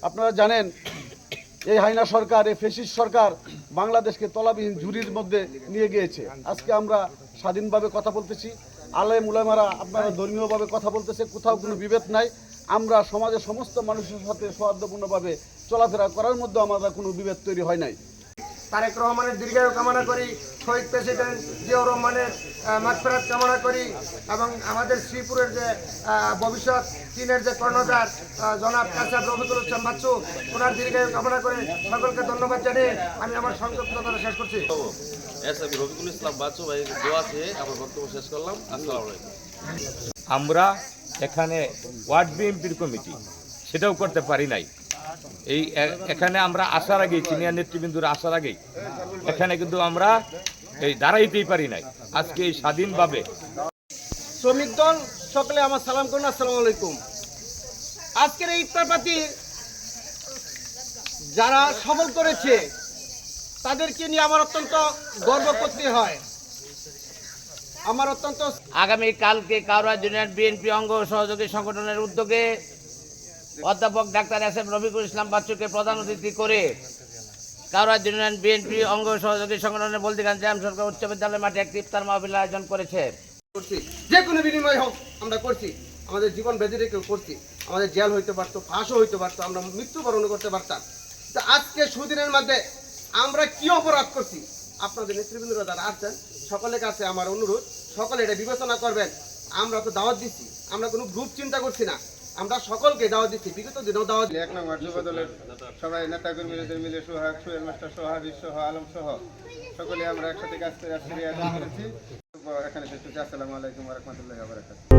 আপনারা জানেন এই হাইনা সরকার, এই ফ্যাসিস্ট সরকার বাংলাদেশকে তলাবিহীন ঝুড়ির মধ্যে নিয়ে গিয়েছে। আজকে আমরা স্বাধীনভাবে কথা বলতেছি, আলেম উলামারা আপনারা ধর্মীয়ভাবে কথা বলতেছে, কোথাও কোনো বিভেদ নাই। আমরা সমাজের সমস্ত মানুষের সাথে সৌহার্দ্যপূর্ণভাবে চলাফেরা করার মধ্যে আমাদের কোনো বিভেদ তৈরি হয় নাই। তারেক রহমানের দীর্ঘায়ু কামনা করি, শহীদ প্রেসিডেন্ট জিয়াউর রহমানের মাগফিরাত কামনা করি এবং আমাদের শ্রীপুরের যে ভবিষ্যৎ চীনের যে কর্ণধার জনাব কাসাব রফিকুল ইসলাম বাচ্চু, ওনার দীর্ঘায়ু কামনা করে সকলকে ধন্যবাদ জানিয়ে আমি আমার সংক্ষিপ্ত কথা শেষ করছি। রফিকুল ইসলাম বাচ্চু ভাই দোয়া চেয়ে আমার বক্তব্য শেষ করলাম। আসসালামু আলাইকুম। আমরা এখানে ওয়ার্ড বিএনপির কমিটি সেটাও করতে পারি নাই। এখানে আমরা আসার আগেই সিনিয়র নেতৃবৃন্দরা আসার আগেই এখানে কিন্তু আমরা দাঁড়াইতেই পারি নাই। আজকে এই স্বাধীনভাবে শ্রমিক দল সকলে আমার সালাম করুন, আসসালামু আলাইকুম। আজকের এই ইফতার পার্টি যারা সফল করেছে তাদেরকে নিয়ে আমার অত্যন্ত গর্ব করতে হয়। আমার অত্যন্ত আগামী কালকে কাউরা ইউনিয়ন বিএনপি অঙ্গ সহযোগী সংগঠনের উদ্যোগে অধ্যাপক doctor S M Rafiqul Islam বাচ্চুকে প্রধান অতিথি করে কাউরা ইউনিয়ন বিএনপি অঙ্গ সহযোগী সংগঠনের বলদিগঞ্জ জাম সরকার উচ্চ বিদ্যালয় মাঠে একটি ইফতার মাহফিল আয়োজন করেছে। যে কোনো বিনিময় হোক আমরা করছি, আমাদের জীবন বেঁধে রেখেও করছি। আমাদের জেল হইতে পারতো, ফাঁসও হইতে পারতো, আমরা মৃত্যুবরণ করতে পারতাম। তো আজকে সুদিনের মধ্যে আমরা কি অপরাধ করছি? আপনাদের নেতৃবৃন্দরা যারা আসছেন সকলের কাছে আমার অনুরোধ, সকলে এটা বিবেচনা করবেন। আমরা তো দাওয়াত দিচ্ছি, আমরা কোনো গ্রুপ চিন্তা করছি না, আমরা সকলকে দাওয়াত দিচ্ছি। বিগত দিনেও দাওয়াত। 1 নম্বর যুব দলের সবাই নেতাকর্মীদের মিলে সোহাগ, সোহেল মাস্টার সহ, হাবিব সহ, আলম সহ সকলে আমরা একসাথে কাজ করে আসছি। এখানে শেষ করছি। আসসালামু আলাইকুম ওয়া রাহমাতুল্লাহি ওয়া বারাকাতুহু।